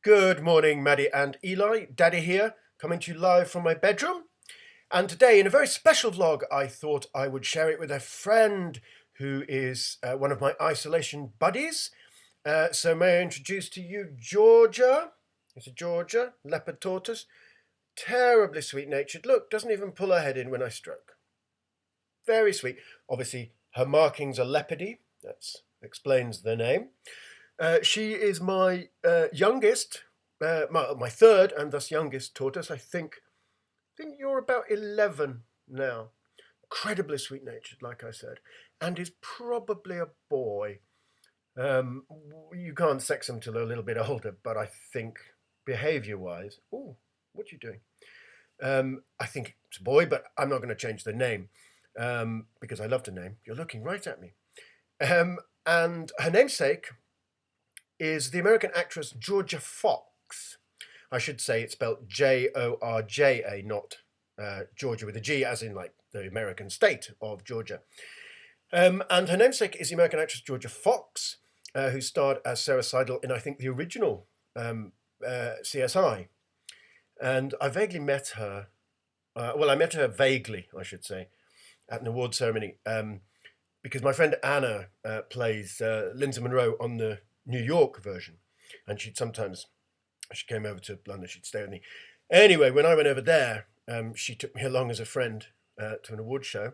Good morning, Maddie and Eli. Daddy here, coming to you live from my bedroom. And today, in a very special vlog, I thought I would share it with a friend who is one of my isolation buddies. So may I introduce to you Georgia. It's a Georgia, leopard tortoise. Terribly sweet-natured. Look, doesn't even pull her head in when I stroke. Very sweet. Obviously, her markings are leopardy. That explains the name. She is my youngest, my third and thus youngest tortoise. I think you're about 11 now. Incredibly sweet-natured, like I said, and is probably a boy. You can't sex them till they're a little bit older, but I think behaviour-wise, oh, what are you doing? I think it's a boy, but I'm not going to change the name because I love the name. You're looking right at me. And her namesake is the American actress Georgia Fox. I should say it's spelled Georja, not Georgia with a G, as in like the American state of Georgia. And her namesake is the American actress Georgia Fox, who starred as Sarah Seidel in, I think, the original CSI. And I vaguely met her, I met her vaguely, I should say, at an award ceremony, because my friend Anna plays Lindsay Monroe on the New York version, and she came over to London, she'd stay with me. Anyway, when I went over there, she took me along as a friend to an award show.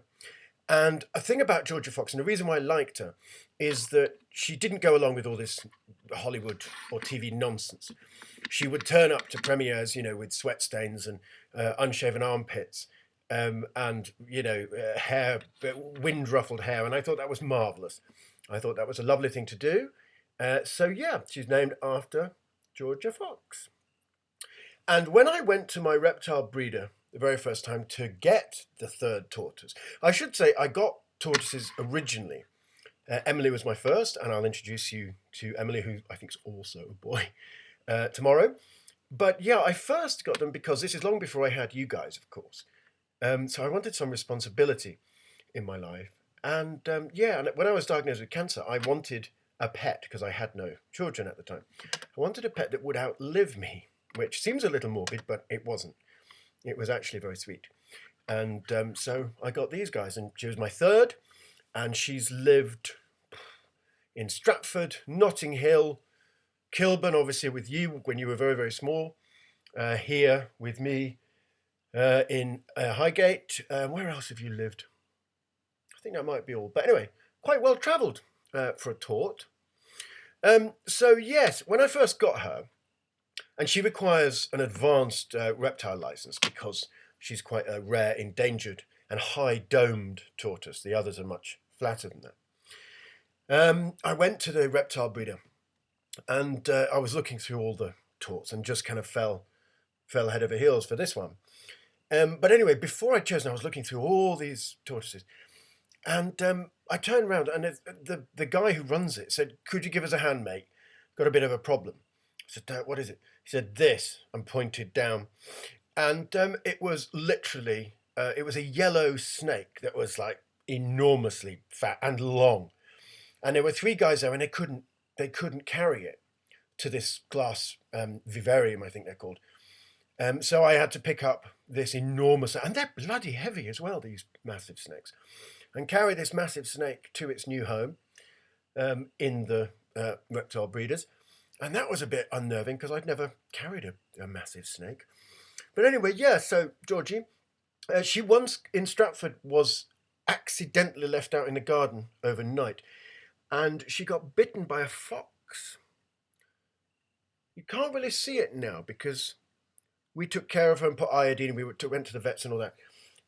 And a thing about Georgia Fox, and the reason why I liked her, is that she didn't go along with all this Hollywood or TV nonsense. She would turn up to premieres, with sweat stains and unshaven armpits, and hair, wind-ruffled hair, and I thought that was marvellous. I thought that was a lovely thing to do. So yeah, she's named after Georgia Fox. And when I went to my reptile breeder the very first time to get the third tortoise, I should say I got tortoises originally. Emily was my first, and I'll introduce you to Emily, who I think is also a boy, tomorrow. But yeah, I first got them because this is long before I had you guys, of course. So I wanted some responsibility in my life. And and when I was diagnosed with cancer, I wanted a pet because I had no children at the time. I wanted a pet that would outlive me, which seems a little morbid, but it wasn't. It was actually very sweet. And so I got these guys, and she was my third, and she's lived in Stratford, Notting Hill, Kilburn, obviously with you when you were very, very small, here with me in Highgate. Where else have you lived? I think that might be all. But anyway, quite well travelled for a tort. So yes, when I first got her, and she requires an advanced reptile license because she's quite a rare, endangered and high-domed tortoise. The others are much flatter than that. I went to the reptile breeder, and I was looking through all the torts and just kind of fell head over heels for this one. But anyway, before I chose, I was looking through all these tortoises, and I turned around, and the guy who runs it said, "Could you give us a hand, mate? Got a bit of a problem." I said, "What is it?" He said, "This," and pointed down. And it was literally, it was a yellow snake that was like enormously fat and long. And there were three guys there, and they couldn't carry it to this glass vivarium, I think they're called. So I had to pick up this enormous, and they're bloody heavy as well, these massive snakes, and carry this massive snake to its new home in the reptile breeders. And that was a bit unnerving because I'd never carried a massive snake. But anyway, yeah, so Georgie, she once in Stratford was accidentally left out in the garden overnight, and she got bitten by a fox. You can't really see it now because we took care of her and put iodine, and we went to the vets and all that.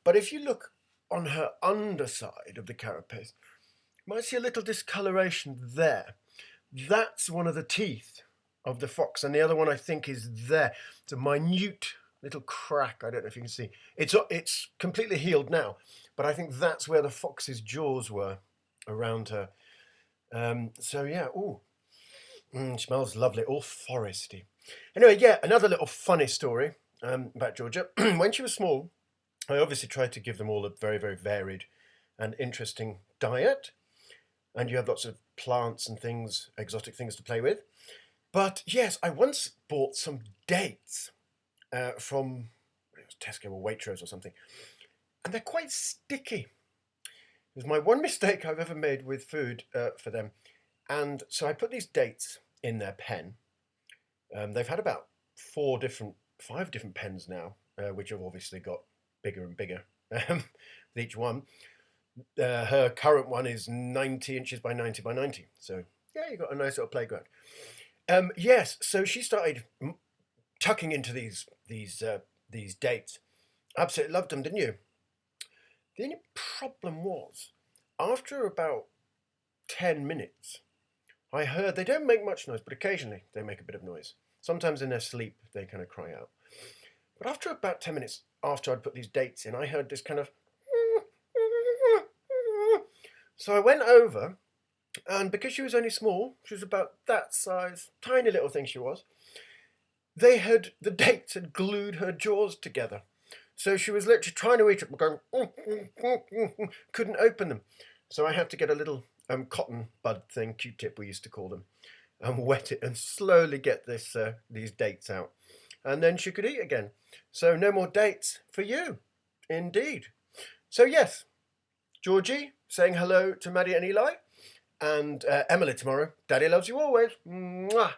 But if you look on her underside of the carapace, you might see a little discoloration there. That's one of the teeth of the fox, and the other one I think is there. It's a minute little crack. I don't know if you can see. It's completely healed now, but I think that's where the fox's jaws were around her. So yeah, smells lovely, all foresty. Anyway, yeah, another little funny story about Georgia. When she was small, I obviously tried to give them all a very, very varied and interesting diet, and you have lots of plants and things, exotic things to play with. But yes, I once bought some dates from it was Tesco or Waitrose or something, and they're quite sticky. It was my one mistake I've ever made with food for them. And so I put these dates in their pen. They've had about five different pens now, which have obviously got bigger and bigger with each one. Her current one is 90 inches by 90 by 90. So yeah, you've got a nice little playground. Yes, so she started tucking into these dates. Absolutely loved them, didn't you? The only problem was, after about 10 minutes, I heard they don't make much noise, but occasionally they make a bit of noise. Sometimes in their sleep they kind of cry out. But after about 10 minutes after I'd put these dates in, I heard this kind of. So I went over, and because she was only small, she was about that size, tiny little thing she was, the dates had glued her jaws together. So she was literally trying to eat it, going, couldn't open them. So I had to get a little cotton bud thing, Q-tip we used to call them, and wet it and slowly get these dates out. And then she could eat again. So no more dates for you, indeed. So yes, Georgie saying hello to Maddie and Eli, and Emily tomorrow. Daddy loves you always. Mwah.